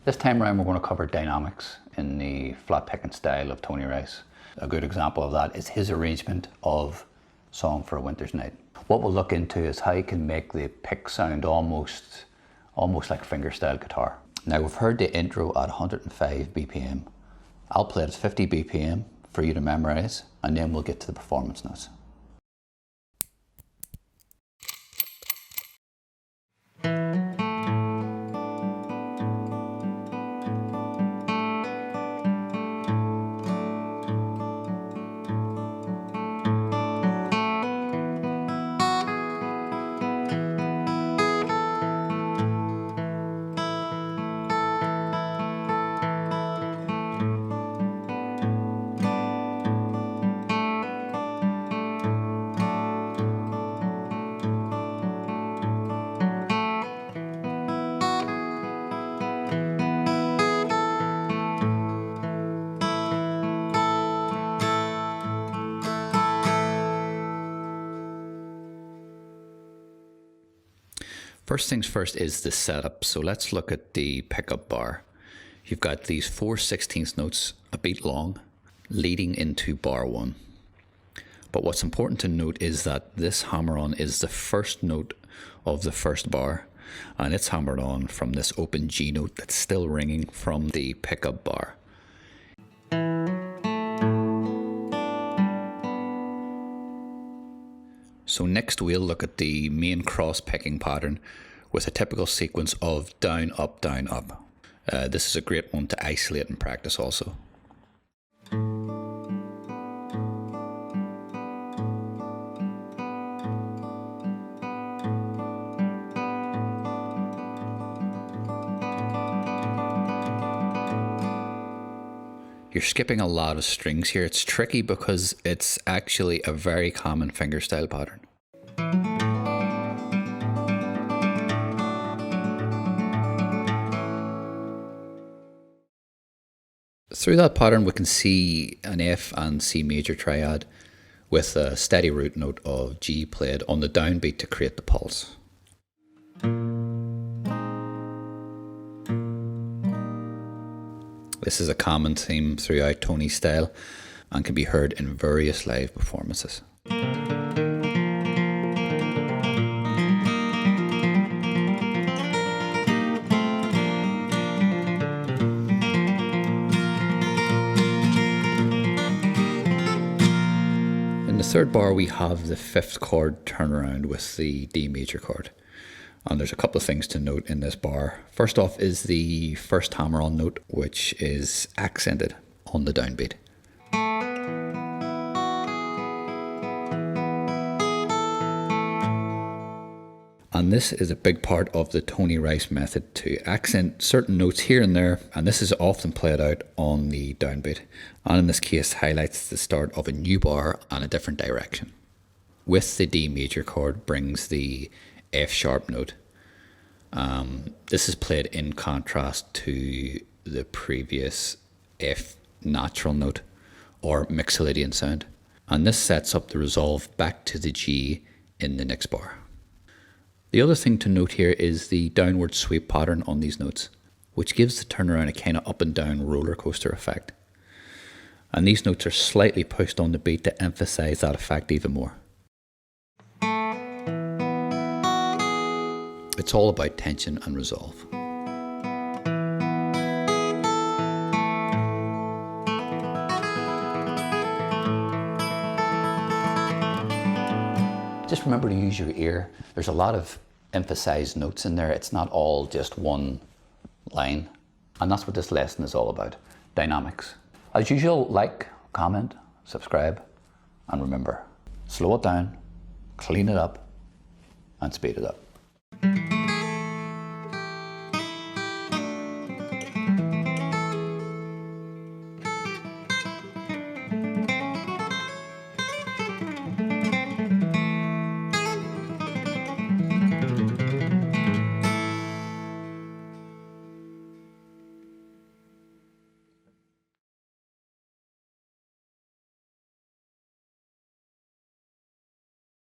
This time around we're going to cover dynamics in the flat picking style of Tony Rice. A good example of that is his arrangement of Song for a Winter's Night. What we'll look into is how he can make the pick sound almost like fingerstyle guitar. Now we've heard the intro at 105 BPM. I'll play it at 50 BPM for you to memorize, and then we'll get to the performance notes. First things first is the setup. So let's look at the pickup bar. You've got these 4/16 notes a beat long leading into bar 1. But what's important to note is that this hammer-on is the first note of the first bar, and it's hammered on from this open G note that's still ringing from the pickup bar. So next we'll look at the main cross picking pattern with a typical sequence of down, up, down, up. This is a great one to isolate and practice also. You're skipping a lot of strings here. It's tricky because it's actually a very common fingerstyle pattern. Through that pattern we can see an F and C major triad with a steady root note of G played on the downbeat to create the pulse. This is a common theme throughout Tony's style and can be heard in various live performances. In the third bar we have the 5th chord turnaround with the D major chord. And there's a couple of things to note in this bar. First off is the first hammer-on note, which is accented on the downbeat. And this is a big part of the Tony Rice method, to accent certain notes here and there, and this is often played out on the downbeat, and in this case highlights the start of a new bar and a different direction. With the D major chord brings the F sharp note. This is played in contrast to the previous F natural note or Mixolydian sound, and this sets up the resolve back to the G in the next bar. The other thing to note here is the downward sweep pattern on these notes, which gives the turnaround a kind of up and down roller coaster effect, and these notes are slightly pushed on the beat to emphasize that effect even more. It's all about tension and resolve. Just remember to use your ear. There's a lot of emphasized notes in there. It's not all just one line. And that's what this lesson is all about. Dynamics. As usual, like, comment, subscribe, and remember, slow it down, clean it up, and speed it up.